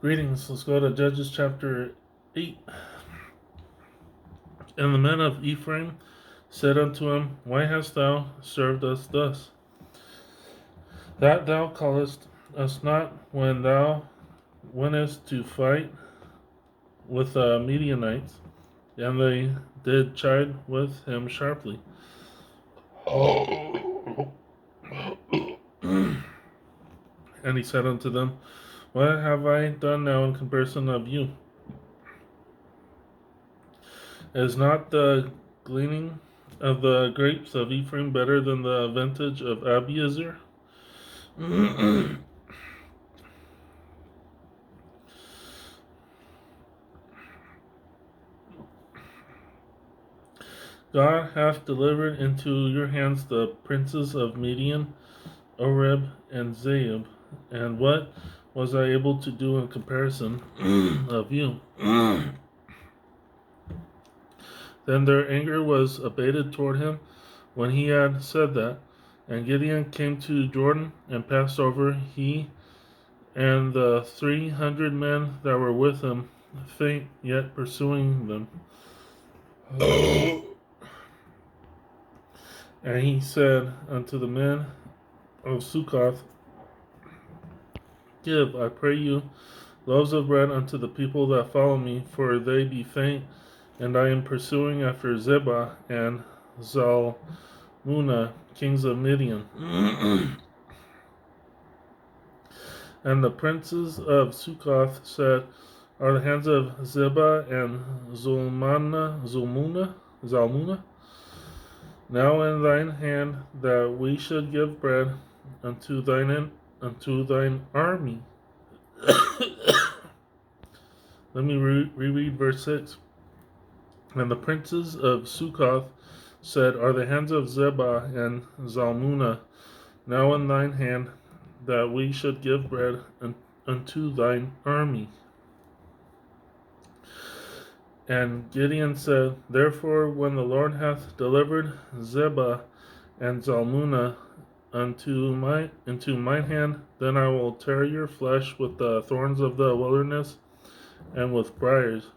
Greetings. Let's go to Judges chapter 8. And the men of Ephraim said unto him, Why hast thou served us thus? That thou callest us not when thou wentest to fight with the Midianites. And they did chide with him sharply. And he said unto them, What have I done now in comparison of you? Is not the gleaning of the grapes of Ephraim better than the vintage of Abiezer? God hath delivered into your hands the princes of Midian, Oreb, and Zeeb. And what was I able to do in comparison of you? Then their anger was abated toward him when he had said that. And Gideon came to Jordan and passed over, he and the 300 men that were with him, faint yet pursuing them. And he said unto the men of Succoth, Give, I pray you, loaves of bread unto the people that follow me, for they be faint, and I am pursuing after Zebah and Zalmunna, kings of Midian. And the princes of Succoth said, Are the hands of Zebah and Zalmunna now in thine hand, that we should give bread unto thine army? Let me reread verse 6. And the princes of Succoth said, Are the hands of Zebah and Zalmunna now in thine hand, that we should give bread unto thine army? And Gideon said, Therefore, when the Lord hath delivered Zebah and Zalmunna into mine hand, then I will tear your flesh with the thorns of the wilderness and with briars.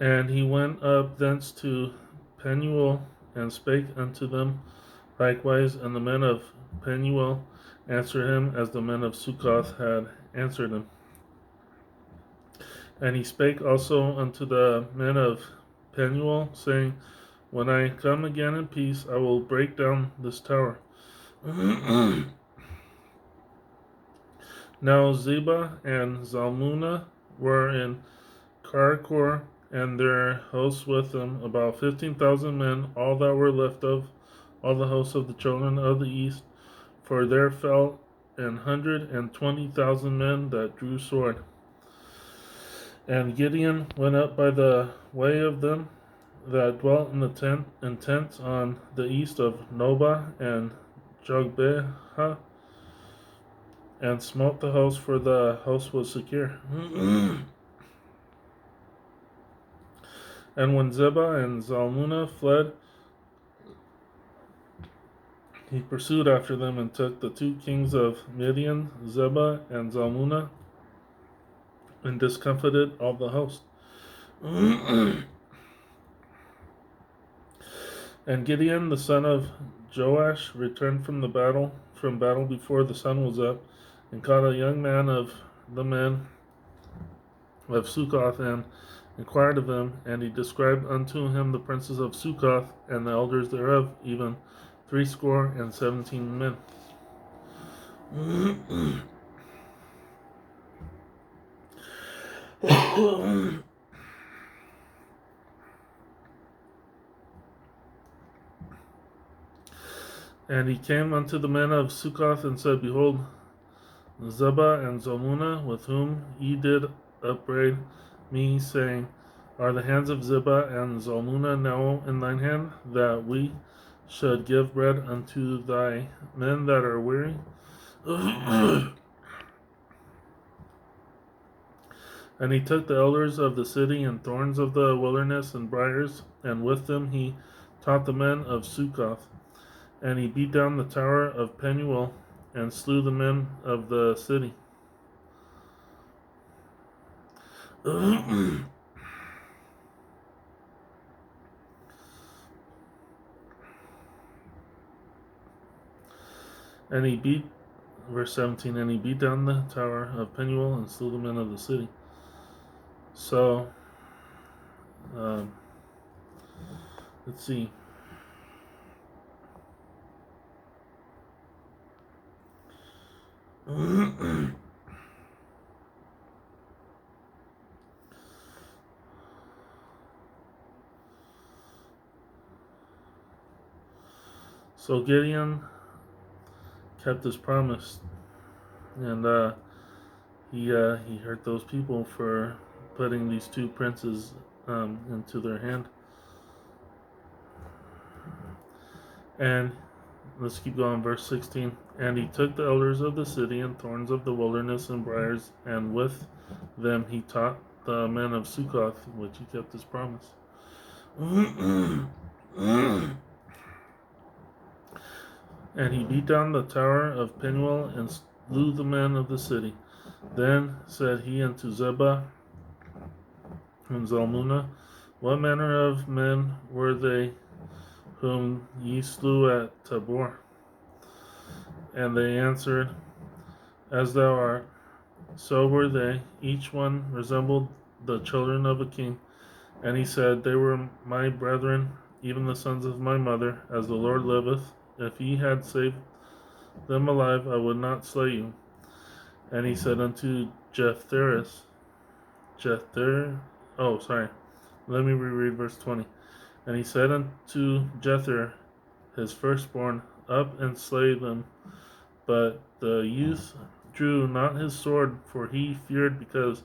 And he went up thence to Penuel and spake unto them likewise, and the men of Penuel answered him as the men of Succoth had answered him. And he spake also unto the men of Penuel, saying, When I come again in peace, I will break down this tower. Now Zebah and Zalmunna were in Karkor, and their hosts with them, about 15,000 men, all that were left of all the hosts of the children of the east. For there fell 120,000 men that drew sword. And Gideon went up by the way of them that dwelt in tents on the east of Nobah and Jogbehah, and smote the host, for the host was secure. And when Zebah and Zalmunna fled, he pursued after them and took the 2 kings of Midian, Zebah and Zalmunna, and discomfited all the host. And Gideon the son of Joash returned from battle before the sun was up, and caught a young man of the men of Succoth, and inquired of him, and he described unto him the princes of Succoth and the elders thereof, even 70 men. And he came unto the men of Succoth and said, Behold, Zebah and Zalmunna, with whom ye did upbraid me, saying, Are the hands of Zebah and Zalmunna now in thine hand, that we should give bread unto thy men that are weary? And he took the elders of the city and thorns of the wilderness and briars, and with them he taught the men of Succoth. And he beat down the tower of Penuel, and slew the men of the city. And he beat, verse 17, and he beat down the tower of Penuel and slew the men of the city. So, let's see. So Gideon kept his promise, and he hurt those people for putting these two princes into their hand. And let's keep going, verse 16. And he took the elders of the city and thorns of the wilderness and briars, and with them he taught the men of Succoth, which he kept his promise. And he beat down the tower of Penuel and slew the men of the city. Then said he unto Zebah and Zalmunna, What manner of men were they whom ye slew at Tabor? And they answered, As thou art, so were they. Each one resembled the children of a king. And he said, They were my brethren, even the sons of my mother, as the Lord liveth. If ye had saved them alive, I would not slay you. And he said unto let me reread verse 20. And he said unto Jether, his firstborn, Up and slay them. But the youth drew not his sword, for he feared, because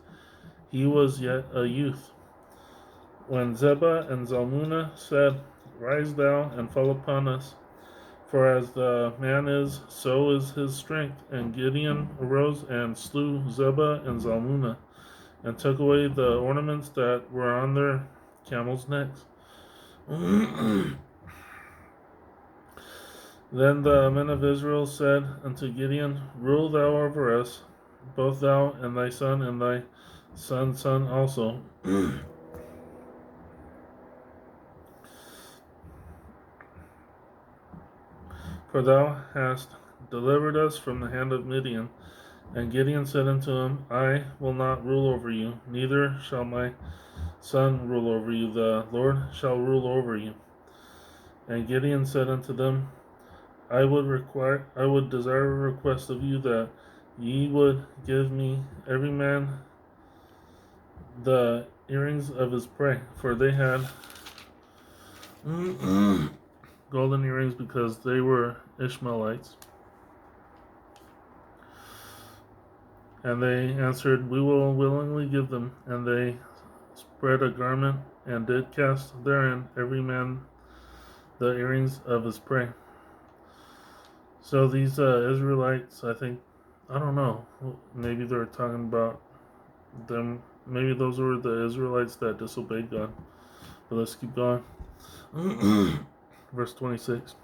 he was yet a youth. When Zebah and Zalmunna said, Rise thou and fall upon us, for as the man is, so is his strength. And Gideon arose and slew Zebah and Zalmunna, and took away the ornaments that were on their camels' necks. Then the men of Israel said unto Gideon, Rule thou over us, both thou and thy son son also. For thou hast delivered us from the hand of Midian. And Gideon said unto him, I will not rule over you, neither shall my son rule over you. The Lord shall rule over you. And Gideon said unto them, I would desire a request of you, that ye would give me every man the earrings of his prey, for they had golden earrings, because they were Ishmaelites. And they answered, We will willingly give them. And they spread a garment, and did cast therein every man the earrings of his prey. So these Israelites, I don't know, maybe they're talking about them. Maybe those were the Israelites that disobeyed God. But let's keep going. Verse 26.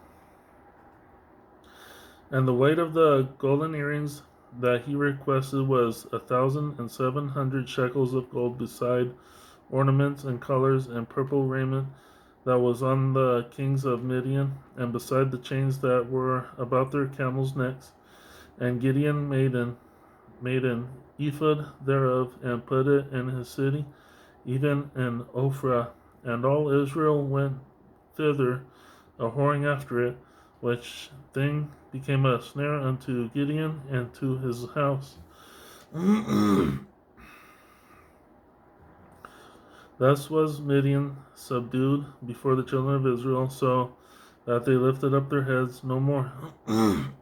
And the weight of the golden earrings that he requested was 1,700 shekels of gold, beside ornaments and colors and purple raiment that was on the kings of Midian, and beside the chains that were about their camels' necks. And Gideon made an ephod thereof, and put it in his city, even in Ophrah. And all Israel went thither, a whoring after it, which thing became a snare unto Gideon and to his house. Thus was Midian subdued before the children of Israel, so that they lifted up their heads no more. And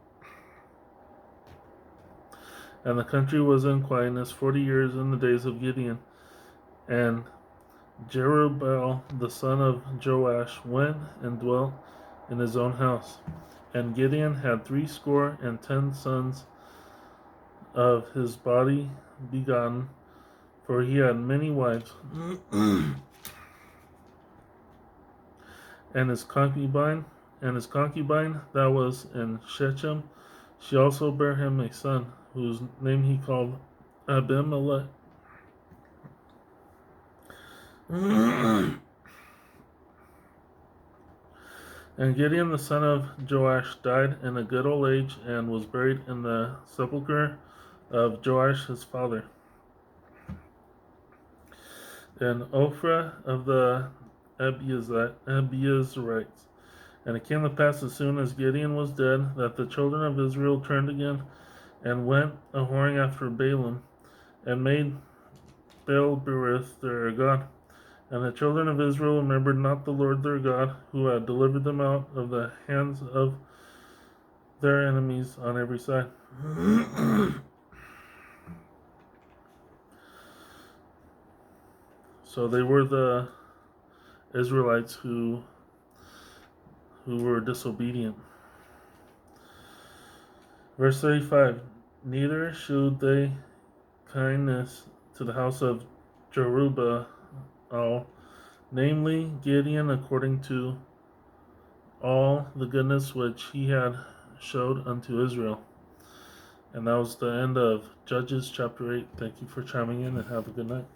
the country was in quietness 40 years in the days of Gideon. And Jerubbaal the son of Joash went and dwelt in his own house. And Gideon had 70 sons of his body begotten, for he had many wives. and his concubine that was in Shechem, she also bare him a son, whose name he called Abimelech. And Gideon the son of Joash died in a good old age, and was buried in the sepulchre of Joash his father, in Ophrah of the Abiezrites. And it came to pass, as soon as Gideon was dead, that the children of Israel turned again, and went a whoring after Balaam, and made Baal-berith their god. And the children of Israel remembered not the Lord their God, who had delivered them out of the hands of their enemies on every side. So they were the Israelites who were disobedient. Verse 35, neither shewed they kindness to the house of Jerubbaal, namely Gideon, according to all the goodness which he had showed unto Israel. And that was the end of Judges chapter 8. Thank you for chiming in, and have a good night.